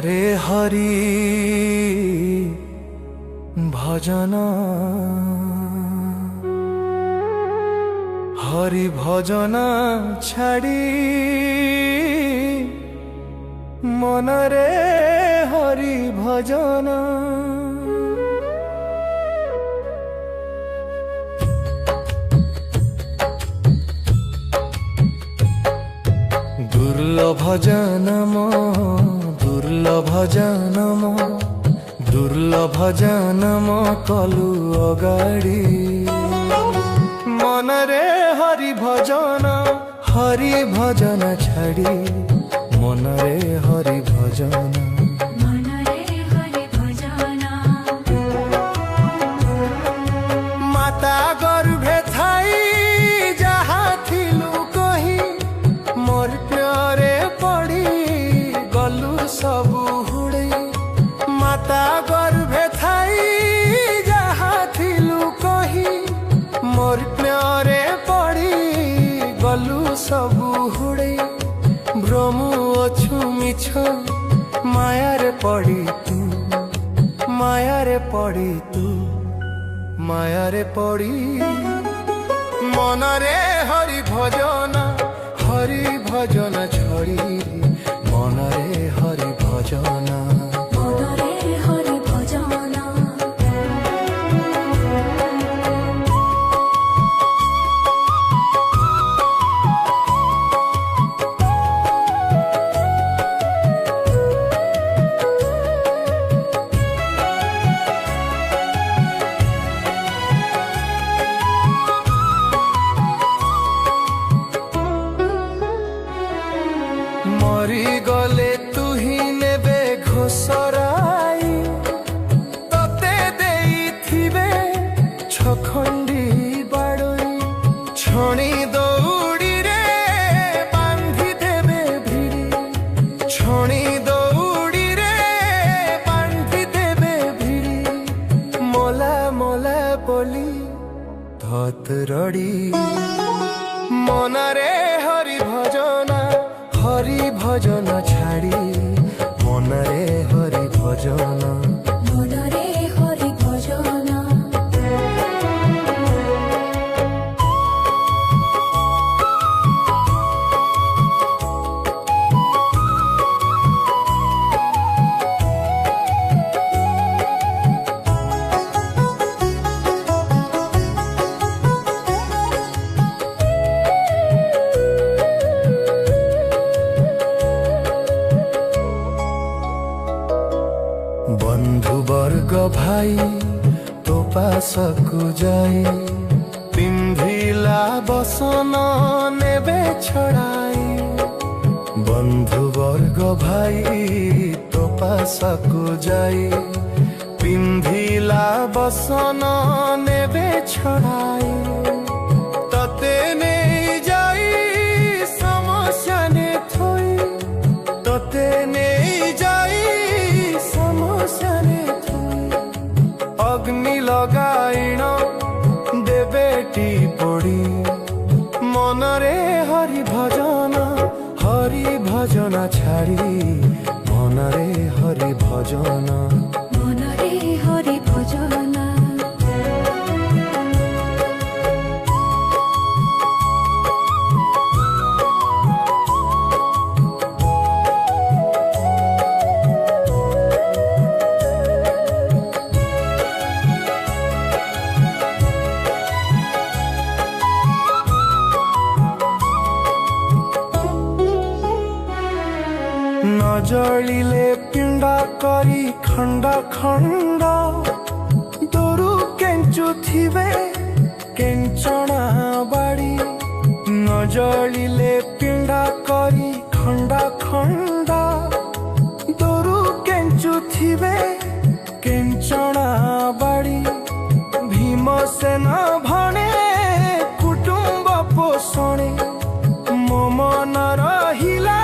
रे हरि भजन हरि भजन छाड़ी मन रे हरि भजन दुर्लभ जनम दुर्लभ जनम दुर्लभ जनम कलु अगाड़ी मन रे हरि भजन छाड़ी मन रे हरि भजन माता गर्भे थाई जहा थिलु कही मोर प्यारे पड़ी गलु सबु हुड़े माता गर्भे थाई जहा थिलु कही मोर प्यारे पड़ी गलु सबु हुड़े भ्रमु अछु मिछ मायारे पड़ी तू मायारे पड़ी तू मायारे पड़ी मन रे हरि भजन छड़ी मन रे हरि भजन मरी गले तू ही नेबे घोसराई तते देई थिबे छखंडी बाड़ई छणी दौड़ी रे बांधी देबे भिड़ी छणी दौड़ी रे बांधी देबे भिड़ी मोला मोला बोली धत रड़ी मन रे हरि भजन छाड़ी मन रे हरि भजन बंधु वर्ग भाई तो पासकु जाई पिंधिला बसन नेबे छड़ाई बंधु वर्ग भाई तो पासकु जाई पिंधिला बसन नेबे छड़ाई तते ने जाई समस्या ने थोई तते ने अग्नि लगाइण देबेटी पड़ी मन रे हरि भजन छाड़ी मन रे हरि भजन न जलिले पिंडा करी खंड खंड दोरु केंचु थिबे केंचना बाड़ी न जलिले पिंडा करी खंड खंड दोरु केंचु थिबे केंचना बाड़ी भीमसेन भने कुटुंब पोषणे मो मन रहिला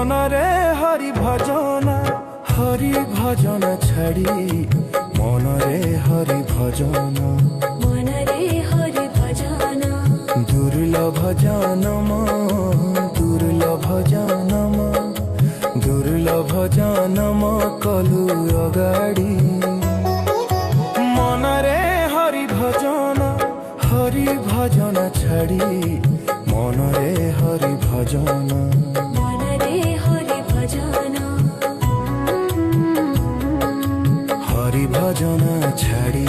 मन रे हरि भजन छाड़ी मन रे हरि भजन दुर्लभ जनम दुर्लभ जन হরি ভজন ছাড়ি মনরে হরি ভজন মনরে হরি ভজন হরি ভজন ছাড়ি